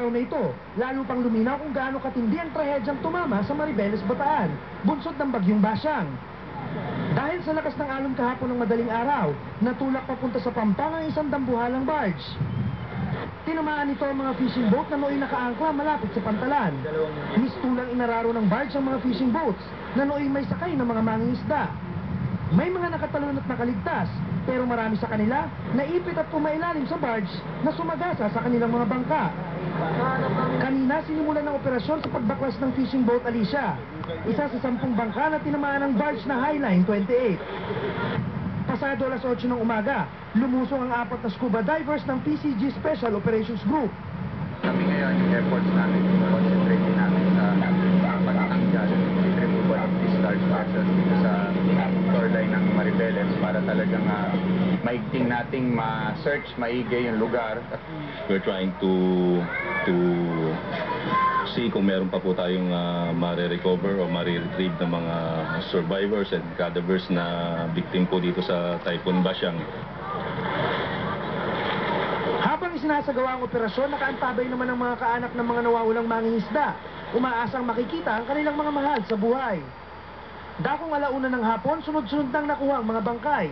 araw na ito, lalo pang luminaw kung gaano katindi ang trahedyang tumama sa Maribeles, Bataan, bunsod ng bagyong Basyang. Dahil sa lakas ng alon kahapon ng madaling araw, natulak papunta sa Pampanga ang isang dambuhalang barge. Tinamaan nito ang mga fishing boat na nooy nakaangkla malapit sa pantalan. Mistulang inararo ng barge ang mga fishing boats na nooy may sakay ng mga mangingisda. May mga nakatalon at nakaligtas, pero marami sa kanila naipit at pumailalim sa barge na sumagasa sa kanilang mga bangka. Kanina sinimulan ng operasyon sa pagbaklas ng fishing boat Alicia, isa sa 10 bangka na tinamaan ng barge na Highline 28. Pasado alas 8 ng umaga, lumusong ang 4 na scuba divers ng PCG Special Operations Group. Kami ngayon, yung efforts namin, concentrate namin sa pagtanggal, removal of these large vessels dito sa shoreline ng Maribeles para talagang maigting nating ma-search, maigay yung lugar. We're trying to see kung meron pa po tayong ma-recover o ma-retrieve ng mga survivors and cadavers na victim po dito sa Typhoon Basyang. Habang isinasagawa ang operasyon, nakaantabay naman ang mga kaanak ng mga nawawalang mangingisda. Umaasang makikita ang kanilang mga mahal sa buhay. Dakong alauna ng hapon, sunod-sunod nang nakuha ang mga bangkay.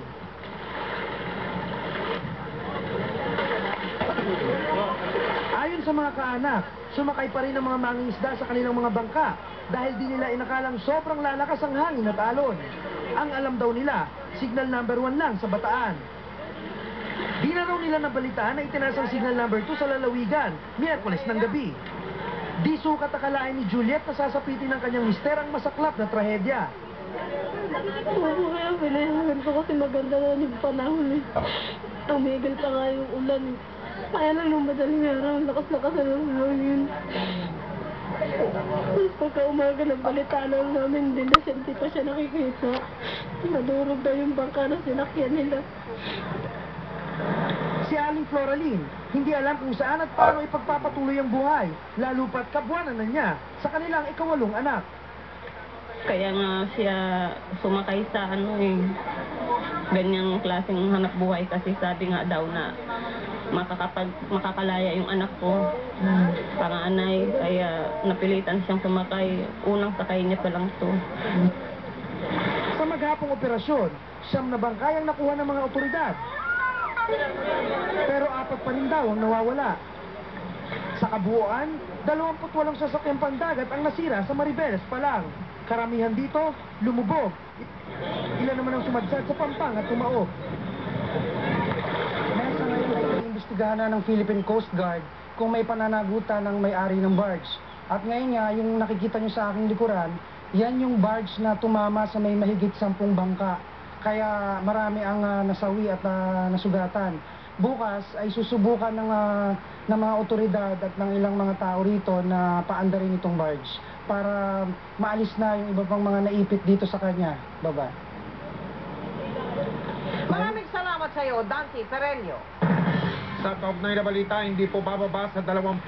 Ayon sa mga kaanak, sumakay pa rin ang mga mangingisda sa kanilang mga bangka dahil di nila inakalang sobrang lalakas ang hangin at alon. Ang alam daw nila, signal number 1 lang sa Bataan. Di na raw nila nabalitaan na itinaas ang signal number 2 sa lalawigan, Miyerkules ng gabi. Di sukat akalain ni Juliet na sasapitin ng kanyang mister ang masaklap na trahedya. Oo, kaya pinayagan ko kasi maganda na yung panahon eh. Tumigil pa nga yung ulan eh. Kaya lang nung madaling araw, lakas-lakas na lang yun. Pagka umaga ng balitaan lang namin, hindi na hindi pa siya nakikita. Nadurog na yung bangka na sinakyan nila. Si Aling Floraline, hindi alam kung saan at paano ipagpapatuloy ang buhay, lalo pat kabuanan na niya sa kanilang ika-8 anak. Kaya nga siya sumakay sa ganyang klaseng hanap buhay kasi sabi nga daw na makakalaya yung anak ko, panganay, kaya napilitan siyang sumakay. Unang sakay niya pa lang to. Sa maghapong operasyon, 9 na bangkay ang nakuha ng mga otoridad. Pero 4 pa rin daw ang nawawala. Sa kabuuan, 28 sasakyang pandagat ang nasira sa Maribeles pa lang. Karamihan dito, lumubog. Ilan naman ang sumadsad sa Pampanga at tumaob. Nasa ngayon ay iimbestigahan na ng Philippine Coast Guard kung may pananagutan ng may-ari ng barge. At ngayon nga, yung nakikita nyo sa aking likuran, yan yung barge na tumama sa may mahigit 10 bangka. Kaya marami ang nasawi at nasugatan. Bukas ay susubukan ng mga otoridad at ng ilang mga tao rito na paandarin itong barge para maalis na yung iba pang mga naipit dito sa kanya. Baba. Maraming salamat sa iyo, Dante Perelio. Sa kaugnay na balita, hindi po bababa sa 20